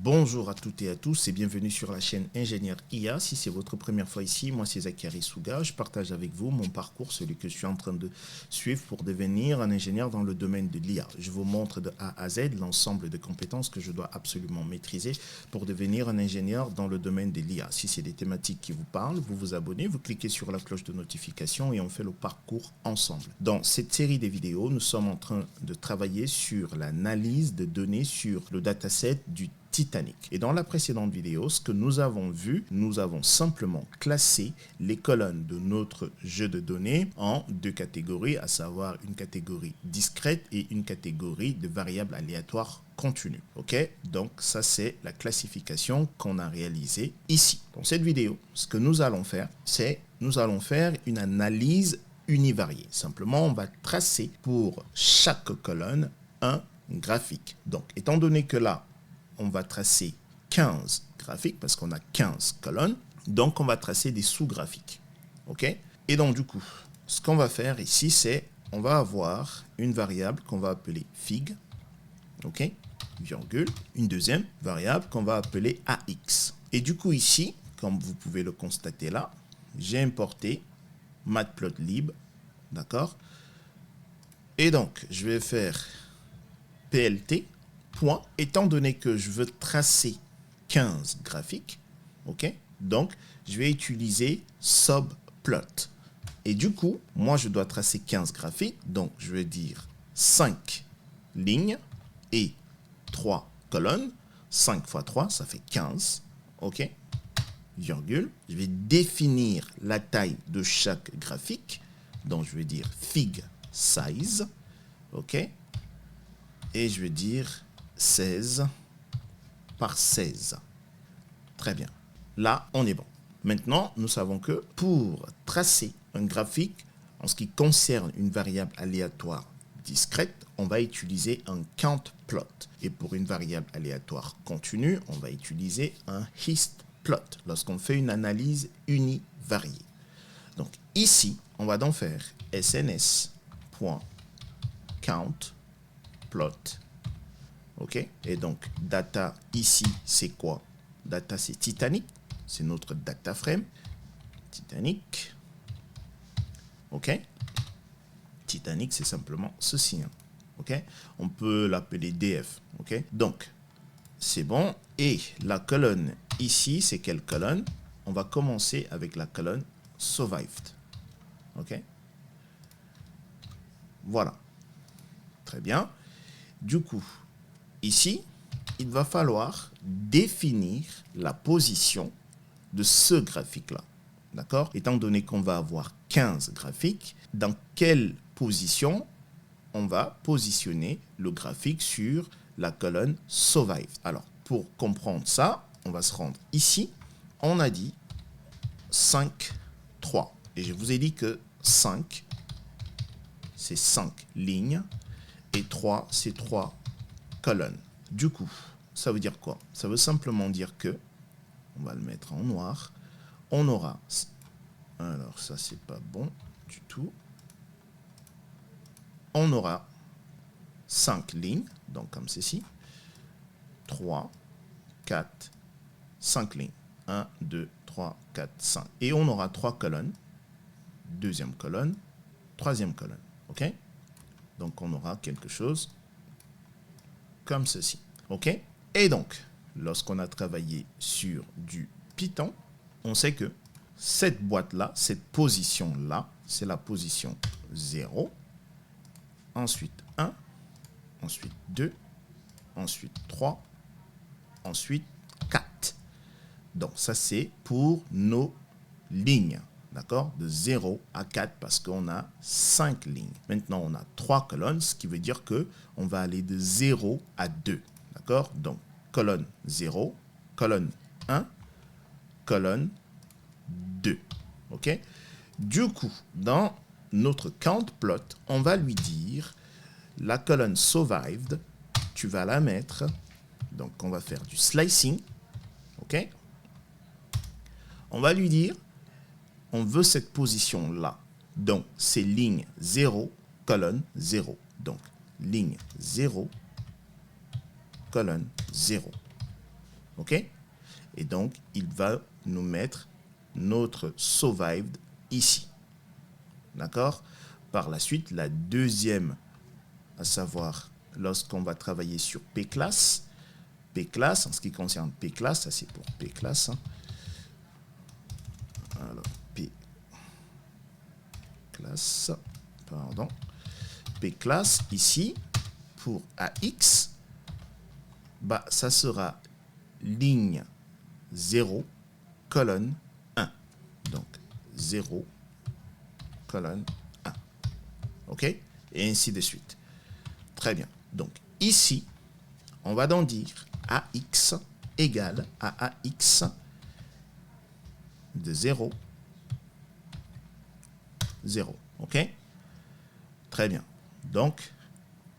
Bonjour à toutes et à tous et bienvenue sur la chaîne Ingénieur IA. Si c'est votre première fois ici, moi c'est Zachary Souga. Je partage avec vous mon parcours, celui que je suis en train de suivre pour devenir un ingénieur dans le domaine de l'IA. Je vous montre de A à Z l'ensemble de compétences que je dois absolument maîtriser pour devenir un ingénieur dans le domaine de l'IA. Si c'est des thématiques qui vous parlent, vous vous abonnez, vous cliquez sur la cloche de notification et on fait le parcours ensemble. Dans cette série de vidéos, nous sommes en train de travailler sur l'analyse de données sur le dataset du Titanic. Et dans la précédente vidéo, ce que nous avons vu, nous avons simplement classé les colonnes de notre jeu de données en deux catégories, à savoir une catégorie discrète et une catégorie de variables aléatoires continues. Ok, donc ça c'est la classification qu'on a réalisée ici. Dans cette vidéo, ce que nous allons faire, c'est nous allons faire une analyse univariée. Simplement, on va tracer pour chaque colonne un graphique. Donc, étant donné que là, on va tracer 15 graphiques parce qu'on a 15 colonnes. Donc, on va tracer des sous-graphiques. OK? Et donc, du coup, ce qu'on va faire ici, c'est on va avoir une variable qu'on va appeler fig. OK? Virgule. Une deuxième variable qu'on va appeler ax. Et du coup, ici, comme vous pouvez le constater là, j'ai importé matplotlib. D'accord? Et donc, je vais faire plt. Point, étant donné que je veux tracer 15 graphiques, ok, donc je vais utiliser subplot. Et du coup, moi je dois tracer 15 graphiques, donc je vais dire 5 lignes et 3 colonnes. 5 fois 3, ça fait 15, ok, virgule. Je vais définir la taille de chaque graphique, donc je vais dire fig size, ok, et je vais dire 16 par 16. Très bien. Là, on est bon. Maintenant, nous savons que pour tracer un graphique, en ce qui concerne une variable aléatoire discrète, on va utiliser un countplot. Et pour une variable aléatoire continue, on va utiliser un histplot lorsqu'on fait une analyse univariée. Donc ici, on va donc faire sns.countplot. OK? Et donc, data ici, c'est quoi? Data, c'est Titanic. C'est notre data frame. Titanic. OK? Titanic, c'est simplement ceci. Hein. OK? On peut l'appeler DF. OK? Donc, c'est bon. Et la colonne ici, c'est quelle colonne? On va commencer avec la colonne survived. OK? Voilà. Très bien. Du coup, ici, il va falloir définir la position de ce graphique-là. D'accord? Étant donné qu'on va avoir 15 graphiques, dans quelle position on va positionner le graphique sur la colonne survived? Alors, pour comprendre ça, on va se rendre ici. On a dit 5, 3. Et je vous ai dit que 5, c'est 5 lignes et 3, c'est 3 colonnes. Du coup, ça veut dire quoi? Ça veut simplement dire que, on va le mettre en noir, on aura, alors ça c'est pas bon du tout, on aura 5 lignes, donc comme ceci, 3, 4, 5 lignes, 1, 2, 3, 4, 5. Et on aura 3 colonnes, deuxième colonne, troisième colonne, ok? Donc on aura quelque chose comme ceci, ok? Et donc, lorsqu'on a travaillé sur du Python, on sait que cette boîte-là, cette position-là, c'est la position 0, ensuite 1, ensuite 2, ensuite 3, ensuite 4. Donc, ça, c'est pour nos lignes, d'accord? De 0 à 4 parce qu'on a 5 lignes. Maintenant, on a 3 colonnes, ce qui veut dire qu'on va aller de 0 à 2, d'accord? Donc, colonne 0, colonne 1, colonne 2. OK? Du coup, dans notre countplot, on va lui dire la colonne survived, tu vas la mettre. Donc, on va faire du slicing. OK? On va lui dire, on veut cette position-là. Donc, c'est ligne 0, colonne 0. Donc, ligne 0, colonne 0. OK? Et donc, il va nous mettre notre survived ici. D'accord? Par la suite, la deuxième, à savoir, lorsqu'on va travailler sur P-class, P-class, en ce qui concerne P-class, ça c'est pour P-class. Hein. Alors, P-class, pardon. P-class, ici, pour AX, bah, ça sera ligne 0, colonne 1. Donc, 0, colonne 1. OK? Et ainsi de suite. Très bien. Donc, ici, on va donc dire AX égale à AX de 0, 0. OK? Très bien. Donc,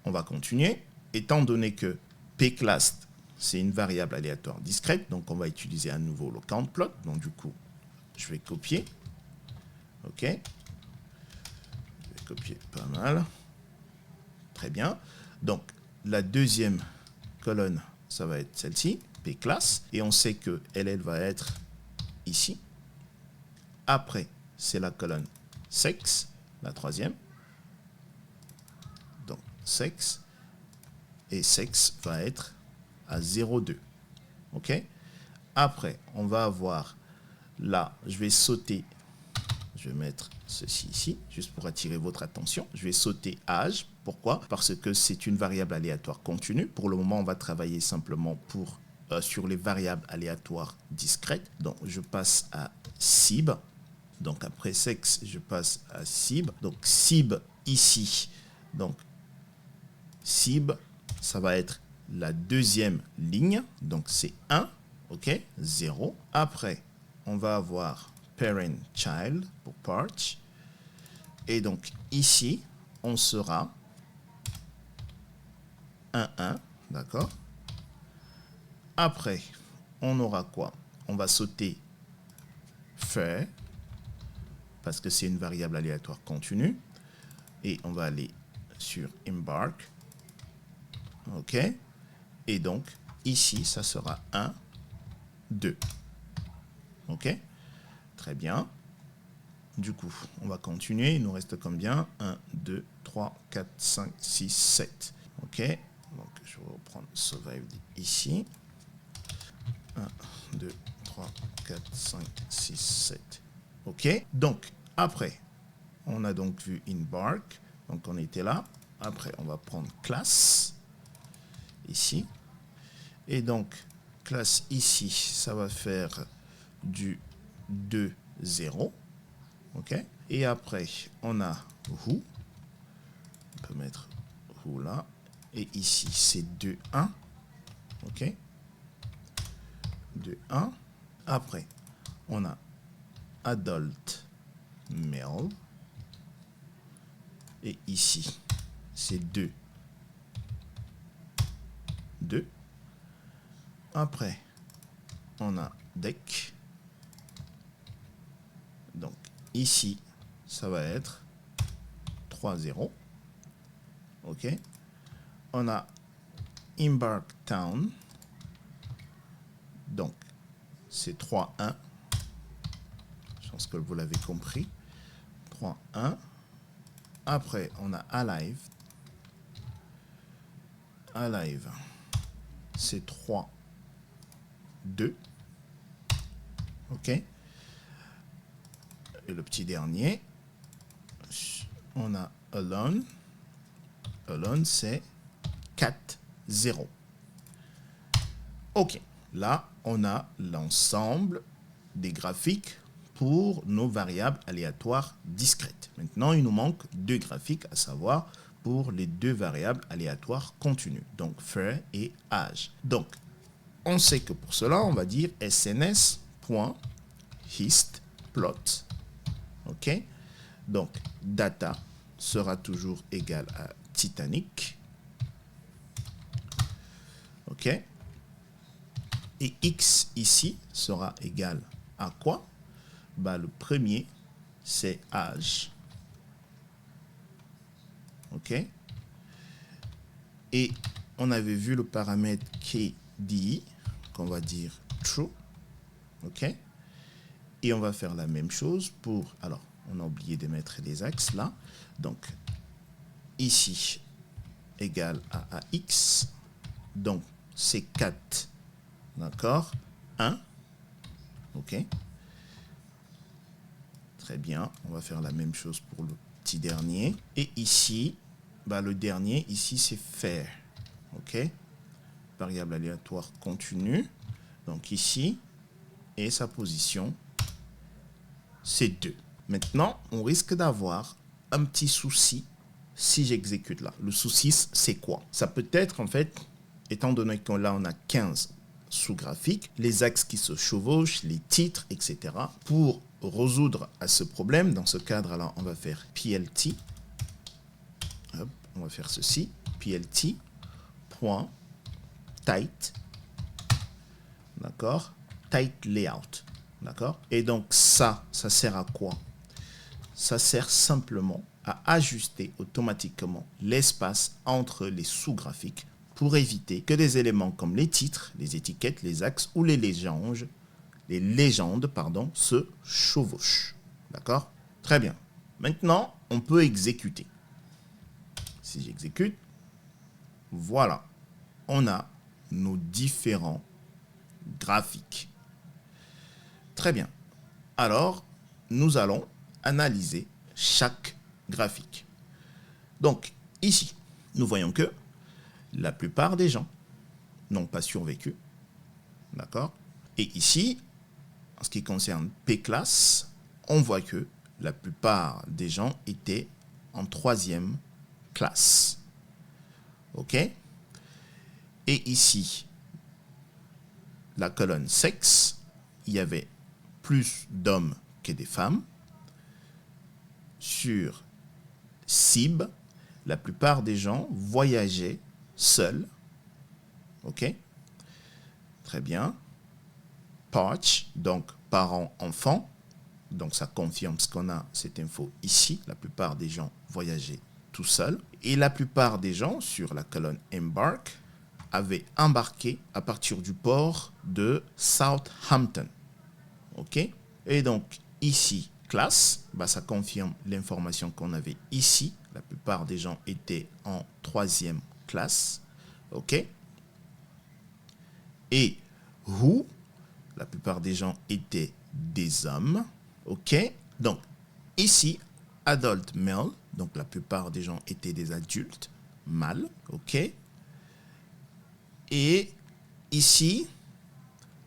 on va continuer. Étant donné que P-class, c'est une variable aléatoire discrète, donc on va utiliser à nouveau le countplot. Donc, du coup, je vais copier. OK? Je vais copier pas mal. Très bien. Donc, la deuxième colonne, ça va être celle-ci, P-class. Et on sait que elle va être ici. Après, c'est la colonne sexe, la troisième. Donc, sexe. Et sexe va être à 0,2. OK? Après, on va avoir là, je vais sauter. Je vais mettre ceci ici, juste pour attirer votre attention. Je vais sauter âge. Pourquoi? Parce que c'est une variable aléatoire continue. Pour le moment, on va travailler simplement sur les variables aléatoires discrètes. Donc, je passe à SIB. Donc, après sexe, je passe à SIB. Donc, SIB ici. Donc, SIB, ça va être la deuxième ligne. Donc, c'est 1. OK? 0. Après, on va avoir parent child pour Parch. Et donc ici, on sera 1, 1, d'accord? Après, on aura quoi? On va sauter fair, parce que c'est une variable aléatoire continue. Et on va aller sur embark. OK? Et donc, ici, ça sera 1, 2. OK? Très bien. Du coup, on va continuer. Il nous reste combien? 1, 2, 3, 4, 5, 6, 7. OK. Donc, je vais reprendre survived ici. 1, 2, 3, 4, 5, 6, 7. OK. Donc, après, on a donc vu embark. Donc, on était là. Après, on va prendre classe ici. Et donc, classe ici, ça va faire du 2, 0. OK. Et après, on a who. On peut mettre who là. Et ici, c'est 2, 1. OK. 2, 1. Après, on a adult male. Et ici, c'est 2, 2. Après, on a deck. Donc, ici, ça va être 3, 0. OK. On a embark town. Donc, c'est 3, 1. Je pense que vous l'avez compris. 3, 1. Après, on a alive. Alive, c'est 3, 2. OK. Et le petit dernier, on a alone. Alone, c'est 4, 0. OK. Là, on a l'ensemble des graphiques pour nos variables aléatoires discrètes. Maintenant, il nous manque deux graphiques, à savoir pour les deux variables aléatoires continues, donc fair et âge. Donc, on sait que pour cela, on va dire sns.histplot. OK? Donc, data sera toujours égal à Titanic. OK? Et x ici sera égal à quoi? Bah, le premier, c'est âge. OK? Et on avait vu le paramètre KDI. qu'on va dire true. OK? Et on va faire la même chose pour... Alors, on a oublié de mettre les axes là. Donc, ici, égale à AX. Donc, c'est 4. D'accord? 1. OK? Très bien. On va faire la même chose pour le petit dernier. Et ici, le dernier, ici, c'est faire. OK? Variable aléatoire continue. Donc ici, et sa position, c'est 2. Maintenant, on risque d'avoir un petit souci si j'exécute là. Le souci, c'est quoi? Ça peut être, en fait, étant donné que là, on a 15 sous-graphiques, les axes qui se chevauchent, les titres, etc. Pour résoudre à ce problème, dans ce cadre-là, on va faire PLT. Hop, on va faire ceci. PLT. Point. Tight. D'accord? Tight layout. D'accord? Et donc ça sert à quoi? Ça sert simplement à ajuster automatiquement l'espace entre les sous-graphiques pour éviter que des éléments comme les titres, les étiquettes, les axes ou les légendes, se chevauchent. D'accord? Très bien. Maintenant, on peut exécuter. Si j'exécute, voilà. On a nos différents graphiques. Très bien. Alors, nous allons analyser chaque graphique. Donc, ici, nous voyons que la plupart des gens n'ont pas survécu. D'accord? Et ici, en ce qui concerne P-classe, on voit que la plupart des gens étaient en 3e classe. OK? Et ici, la colonne sexe, il y avait plus d'hommes que des femmes. Sur CIB, la plupart des gens voyageaient seuls. OK? Très bien. Patch, donc parents-enfants. Donc ça confirme ce qu'on a, cette info ici. La plupart des gens voyageaient tout seuls. Et la plupart des gens, sur la colonne Embark, avaient embarqué à partir du port de Southampton. OK? Et donc, ici, classe, ça confirme l'information qu'on avait ici. La plupart des gens étaient en 3e classe. OK? Et who, la plupart des gens étaient des hommes. OK? Donc, ici, adult male, donc la plupart des gens étaient des adultes mâles. OK? Et ici,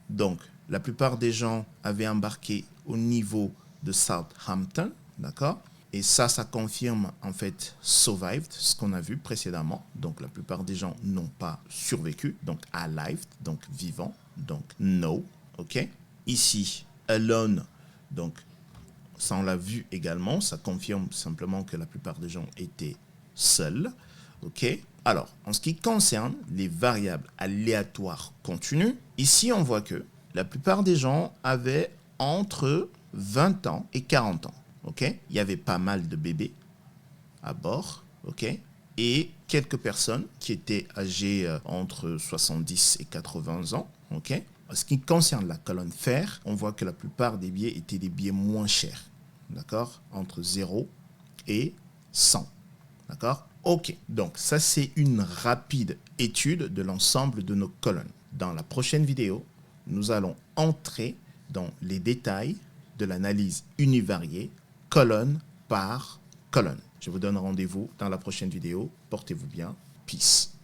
donc, la plupart des gens avaient embarqué au niveau de Southampton, d'accord? Et ça confirme en fait survived, ce qu'on a vu précédemment. Donc, la plupart des gens n'ont pas survécu, donc alive, donc vivant, donc no, ok? Ici, alone, donc ça on l'a vu également, ça confirme simplement que la plupart des gens étaient seuls, ok? Alors, en ce qui concerne les variables aléatoires continues, ici on voit que la plupart des gens avaient entre 20 ans et 40 ans. Okay? Il y avait pas mal de bébés à bord. Okay? Et quelques personnes qui étaient âgées entre 70 et 80 ans. Okay? En ce qui concerne la colonne fer, on voit que la plupart des billets étaient des billets moins chers. D'accord? Entre 0 et 100. D'accord? Ok, donc ça c'est une rapide étude de l'ensemble de nos colonnes. Dans la prochaine vidéo, nous allons entrer dans les détails de l'analyse univariée, colonne par colonne. Je vous donne rendez-vous dans la prochaine vidéo. Portez-vous bien. Peace.